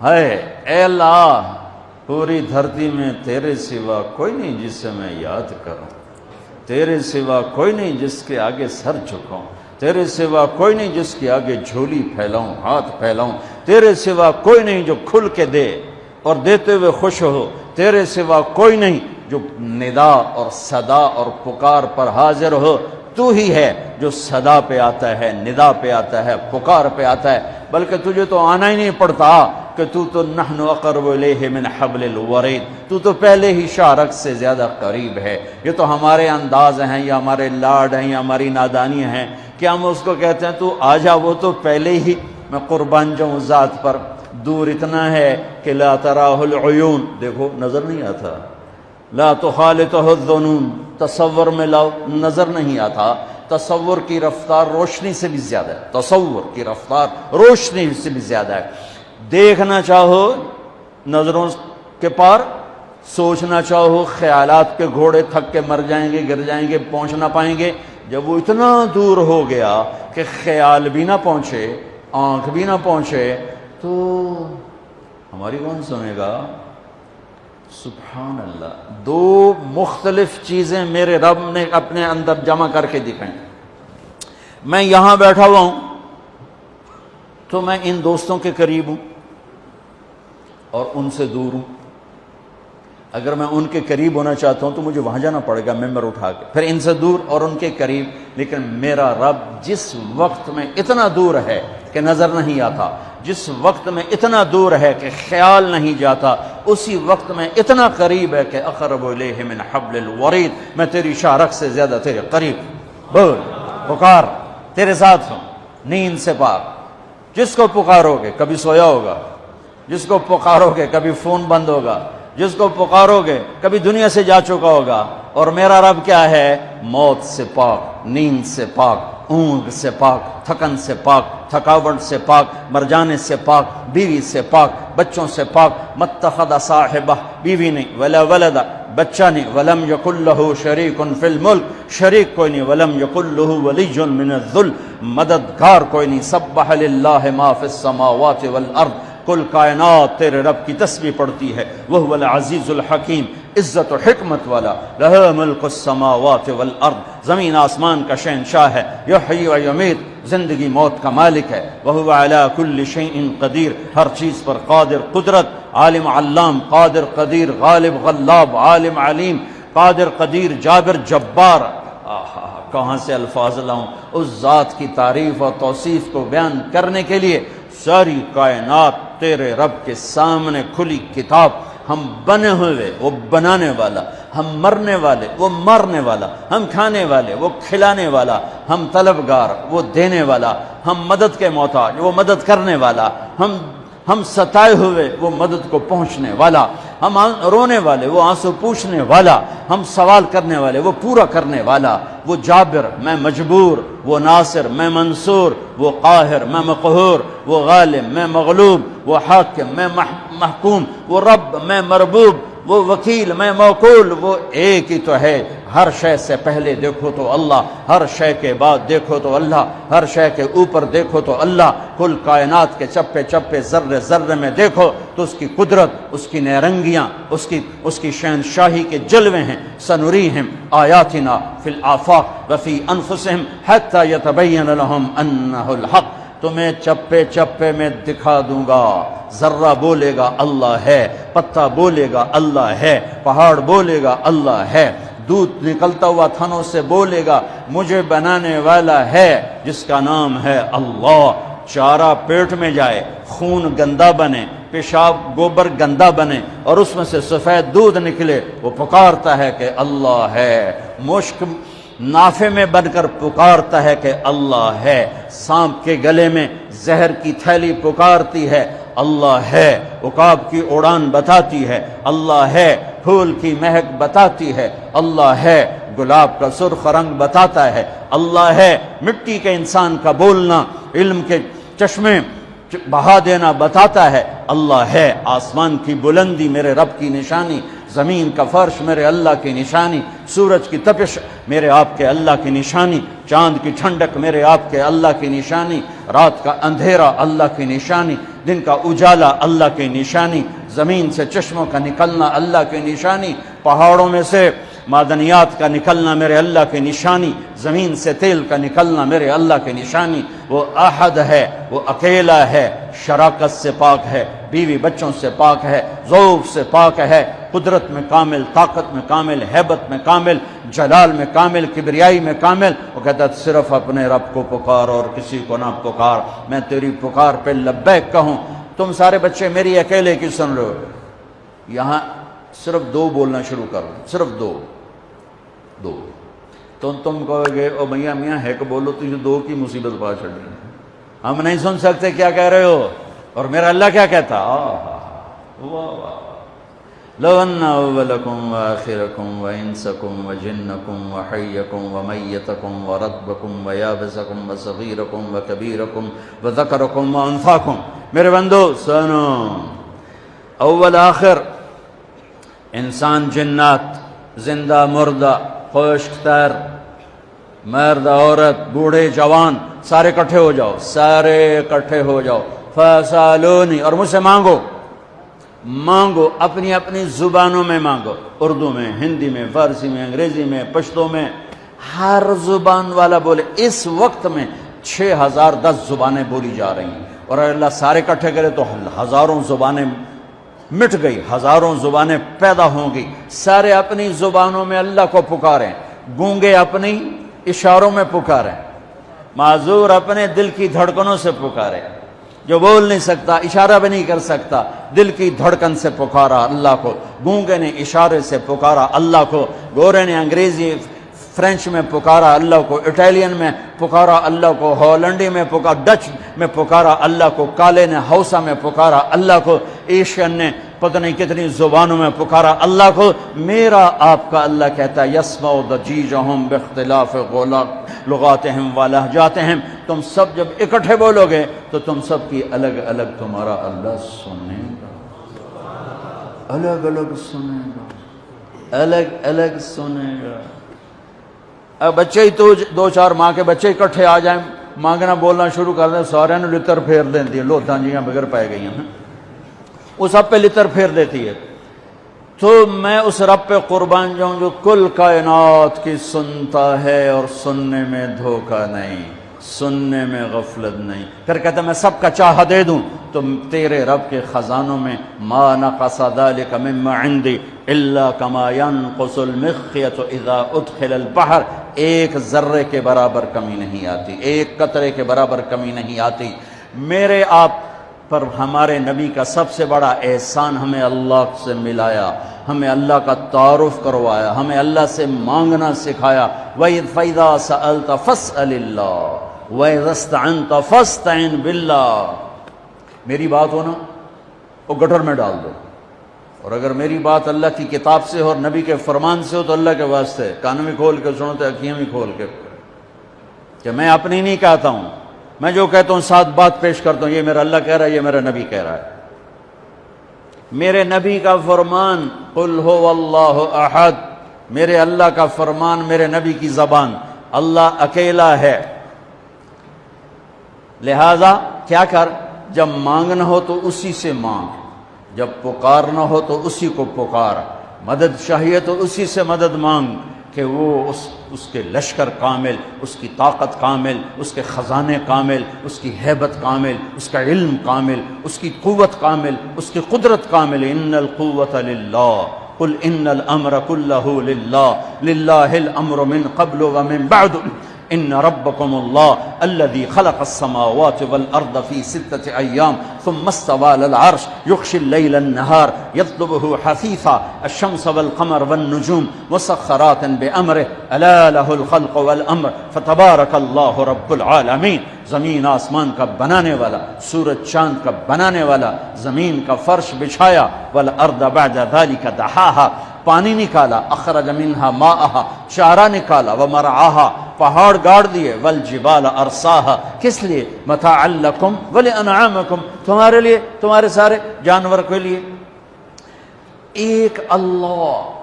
ہے اے اللہ پوری دھرتی میں تیرے سوا کوئی نہیں جسے میں یاد کروں، تیرے سوا کوئی نہیں جس کے آگے سر جھکاؤں، تیرے سوا کوئی نہیں جس کے آگے جھولی پھیلاؤں، ہاتھ پھیلاؤں، تیرے سوا کوئی نہیں جو کھل کے دے اور دیتے ہوئے خوش ہو، تیرے سوا کوئی نہیں جو ندا اور صدا اور پکار پر حاضر ہو۔ تو ہی ہے جو صدا پہ آتا ہے، ندا پہ آتا ہے، پکار پہ آتا ہے، بلکہ تجھے تو آنا ہی نہیں پڑتا کہ تو نحن اقرب الیہ من حبل الورید، تو پہلے ہی شارک سے زیادہ قریب ہے۔ یہ تو ہمارے انداز ہیں یا ہمارے لاڈ ہیں یا ہماری نادانی ہیں کہ ہم اس کو کہتے ہیں تو آ جا، وہ تو پہلے ہی میں قربان جاؤں ذات پر، دور اتنا ہے کہ لا تراہ العیون، دیکھو نظر نہیں آتا، لا تخالطہ الظنون، تصور میں لاؤ نظر نہیں آتا، تصور کی رفتار روشنی سے بھی زیادہ ہے، تصور کی رفتار روشنی سے بھی زیادہ ہے۔ دیکھنا چاہو نظروں کے پار، سوچنا چاہو خیالات کے گھوڑے تھک کے مر جائیں گے، گر جائیں گے، پہنچ نہ پائیں گے۔ جب وہ اتنا دور ہو گیا کہ خیال بھی نہ پہنچے، آنکھ بھی نہ پہنچے، تو ہماری کون سنے گا؟ سبحان اللہ، دو مختلف چیزیں میرے رب نے اپنے اندر جمع کر کے دکھائیں۔ میں یہاں بیٹھا ہوا ہوں تو میں ان دوستوں کے قریب ہوں اور ان سے دور ہوں۔ اگر میں ان کے قریب ہونا چاہتا ہوں تو مجھے وہاں جانا پڑے گا ممبر اٹھا کے، پھر ان سے دور اور ان کے قریب۔ لیکن میرا رب جس وقت میں اتنا دور ہے کہ نظر نہیں آتا، جس وقت میں اتنا دور ہے کہ خیال نہیں جاتا، اسی وقت میں اتنا قریب ہے کہ اقرب الیہ من حبل الورید، میں تیری شارک سے زیادہ تیرے قریب۔ بول، پکار، تیرے ساتھ ہوں، نیند سے پاک۔ جس کو پکارو گے کبھی سویا ہوگا، جس کو پکارو گے کبھی فون بند ہوگا، جس کو پکارو گے کبھی دنیا سے جا چکا ہوگا۔ اور میرا رب کیا ہے؟ موت سے پاک، نیند سے پاک، اونگ سے پاک، تھکن سے پاک، تھکاوٹ سے پاک، مر جانے سے پاک، بیوی سے پاک، بچوں سے پاک۔ متخذ صاحبہ، بیوی نہیں، ولا ولد، بچہ نہیں، ولم یکن لہ شریک فی الملک، شریک کوئی نہیں، ولم یکن لہ ولی من الذل، مددگار کوئی نہیں۔ سبح للہ ما فی السماوات والارض، کل کائنات تیرے رب کی تسبیح پڑھتی ہے۔ وہو العزیز الحکیم، عزت و حکمت والا۔ لہ ملک السماوات والارض، زمین آسمان کا شہنشاہ ہے۔ یحیی و یمیت، زندگی موت کا مالک ہے۔ وہو علی کل شیء قدیر، ہر چیز پر قادر، قدرت، عالم علام، قادر قدیر، غالب غلاب، عالم علیم، قادر قدیر، جابر جبار۔ کہاں سے الفاظ لاؤں اس ذات کی تعریف اور توصیف کو بیان کرنے کے لیے؟ ساری کائنات تیرے رب کے سامنے کھلی کتاب۔ ہم بنے ہوئے، وہ بنانے والا، ہم مرنے والے، وہ مرنے والا، ہم کھانے والے، وہ کھلانے والا، ہم طلبگار، وہ دینے والا، ہم مدد کے محتاج، وہ مدد کرنے والا، ہم ستائے ہوئے، وہ مدد کو پہنچنے والا، ہم رونے والے، وہ آنسو پوچھنے والا، ہم سوال کرنے والے، وہ پورا کرنے والا۔ وہ جابر، میں مجبور، وہ ناصر، میں منصور، وہ قاہر، میں مقہور، وہ غالب، میں مغلوب، وہ حاکم، میں محکوم، وہ رب، میں مربوب، وہ وکیل، میں موکول۔ وہ ایک ہی تو ہے۔ ہر شے سے پہلے دیکھو تو اللہ، ہر شے کے بعد دیکھو تو اللہ، ہر شے کے اوپر دیکھو تو اللہ۔ کل کائنات کے چپے چپے، ذرے ذرے میں دیکھو تو اس کی قدرت، اس کی نیرنگیاں، اس کی شہنشاہی کے جلوے ہیں۔ سنریہم آیاتنا فی الآفاق وفی انفسہم حتی یتبین لہم انہ الحق، تمہیں چپے چپے میں دکھا دوں گا۔ ذرہ بولے گا اللہ ہے، پتا بولے گا اللہ ہے، پہاڑ بولے گا اللہ ہے، دودھ نکلتا ہوا تھنوں سے بولے گا مجھے بنانے والا ہے جس کا نام ہے اللہ۔ چارہ پیٹ میں جائے، خون گندا بنے، پیشاب گوبر گندا بنے اور اس میں سے سفید دودھ نکلے، وہ پکارتا ہے کہ اللہ ہے۔ مشک نافے میں بن کر پکارتا ہے کہ اللہ ہے۔ سانپ کے گلے میں زہر کی تھیلی پکارتی ہے اللہ ہے۔ عقاب کی اڑان بتاتی ہے اللہ ہے۔ پھول کی مہک بتاتی ہے اللہ ہے۔ گلاب کا سرخ رنگ بتاتا ہے اللہ ہے۔ مٹی کے انسان کا بولنا، علم کے چشمے بہا دینا بتاتا ہے اللہ ہے۔ آسمان کی بلندی میرے رب کی نشانی، زمین کا فرش میرے اللہ کی نشانی، سورج کی تپش میرے آپ کے اللہ کی نشانی، چاند کی ٹھنڈک میرے آپ کے اللہ کی نشانی، رات کا اندھیرا اللہ کی نشانی، دن کا اجالا اللہ کی نشانی، زمین سے چشموں کا نکلنا اللہ کی نشانی، پہاڑوں میں سے معدنیات کا نکلنا میرے اللہ کی نشانی، زمین سے تیل کا نکلنا میرے اللہ کی نشانی۔ وہ احد ہے، وہ اکیلا ہے، شراکت سے پاک ہے، بیوی بچوں سے پاک ہے، ذوق سے پاک ہے، قدرت میں کامل، طاقت میں کامل، ہیبت میں کامل، جلال میں کامل، کبریائی میں کامل۔ وہ کہتا ہے صرف اپنے رب کو پکار اور کسی کو نہ پکار، میں تیری پکار پہ لبیک کہوں۔ تم سارے بچے میری اکیلے کی سن رہے ہو، یہاں صرف دو بولنا شروع کرو، صرف دو تو تم کہو گے او میاں میاں ہے کہ بولو، تجھے دو کی مصیبت پا چڑھ گئی، ہم نہیں سن سکتے کیا کہہ رہے ہو، اور میرا اللہ کیا کہتا، لو ان اولکم وآخرکم وانسکم وجنکم وحیکم ومیتکم ورطبکم ویابسکم وصغیرکم وکبیرکم وذکرکم وانثاکم۔ میرے بندو سنو، اول آخر، انسان جنات، زندہ مردہ، خشک تر، مرد عورت، بوڑھے جوان، سارے اکٹھے ہو جاؤ، سارے اکٹھے ہو جاؤ، فسالونی، اور مجھ سے مانگو، مانگو، اپنی اپنی زبانوں میں مانگو، اردو میں، ہندی میں، فارسی میں، انگریزی میں، پشتو میں، ہر زبان والا بولے۔ اس وقت میں 6010 زبانیں بولی جا رہی ہیں، اور اللہ سارے اکٹھے کرے تو ہزاروں زبانیں مٹ گئی، ہزاروں زبانیں پیدا ہوں گی۔ سارے اپنی زبانوں میں اللہ کو پکاریں، گونگے اپنی اشاروں میں پکاریں، معذور اپنے دل کی دھڑکنوں سے پکاریں، جو بول نہیں سکتا، اشارہ بھی نہیں کر سکتا، دل کی دھڑکن سے پکارا اللہ کو، گونگے نے اشارے سے پکارا اللہ کو، گورے نے انگریزی فرینچ میں پکارا اللہ کو، اٹیلین میں پکارا اللہ کو، ہالینڈی میں پکارا، ڈچ میں پکارا اللہ کو، کالے نے ہausa میں پکارا اللہ کو، ایشین نے پتہ نہیں کتنی زبانوں میں پکارا اللہ کو۔ میرا آپ کا اللہ کہتا ہے یسمع ضجیجہم باختلاف لغاتہم ولہجاتہم، تم سب جب اکٹھے بولو گے تو تم سب کی الگ الگ تمہارا اللہ سنے گا، الگ الگ سنے گا، الگ الگ سنے گا۔ اب بچے ہی تو 2-4 ماں کے بچے اکٹھے آ جائیں، مانگنا بولنا شروع کر دیں، سارے نے لتر پھیر دیتی ہے، لوتھاں جیاں بغیر پائے گئی ہیں، وہ سب پہ لتر پھیر دیتی ہے۔ تو میں اس رب پہ قربان جاؤں جو کل کائنات کی سنتا ہے اور سننے میں دھوکہ نہیں، سننے میں غفلت نہیں۔ پھر کہتا میں سب کا چاہا دے دوں تو تیرے رب کے خزانوں میں ما نقص ذلك مما عندي الا كما ينقص المخيط اذا ادخل البحر، ایک ذرے کے برابر کمی نہیں آتی، ایک قطرے کے برابر کمی نہیں آتی۔ میرے آپ پر ہمارے نبی کا سب سے بڑا احسان ہمیں اللہ سے ملایا، ہمیں اللہ کا تعارف کروایا، ہمیں اللہ سے مانگنا سکھایا۔ فَإِذَا سَأَلْتَ فَاسْأَلِ اللَّهَ وَإِذَا اسْتَعَنْتَ فَاسْتَعِنْ بِاللَّهِ۔ میری بات ہو نا وہ گٹر میں ڈال دو، اور اگر میری بات اللہ کی کتاب سے ہو اور نبی کے فرمان سے ہو تو اللہ کے واسطے کان بھی کھول کے سنو تو اکھیاں بھی کھول کے، کہ میں اپنی نہیں کہتا ہوں، میں جو کہتا ہوں ساتھ بات پیش کرتا ہوں، یہ میرا اللہ کہہ رہا ہے، یہ میرا نبی کہہ رہا ہے۔ میرے نبی کا فرمان قل هو اللہ احد، میرے اللہ کا فرمان، میرے نبی کی زبان، اللہ اکیلا ہے۔ لہذا کیا کر، جب مانگنا ہو تو اسی سے مانگ، جب پکارنا ہو تو اسی کو پکار، مدد چاہیے تو اسی سے مدد مانگ، کہ وہ اس کے لشکر کامل، اس کی طاقت کامل، اس کے خزانے کامل، اس کی ہیبت کامل، اس کا علم کامل، اس کی قوت کامل، اس کی قدرت کامل۔ ان القوت للہ قل ان الامر کلہ للہ للہ الامر من قبل ومن بعد ان ربکم اللہ الذی خلق السماوات والارض فی 6 ایام ثم استوى على العرش یغشی اللیل النہار یطلبہ حثیثا الشمس والقمر والنجوم مسخرات بامرہ الا لہ الخلق والامر فتبارک اللہ رب العالمین۔ زمین آسمان کا بنانے والا، سورج چاند کا بنانے والا، زمین کا فرش بچھایا، والارض بعد ذلك دحاها، پانی نکالا، اخرج منها ماءها، چارہ نکالا، ومرعاها، پہاڑ گاڑ دیے، والجبال ارساها، کس لیے؟ متاعا لکم ولانعامکم، تمہارے لیے، تمہارے سارے جانور کے لیے۔ ایک اللہ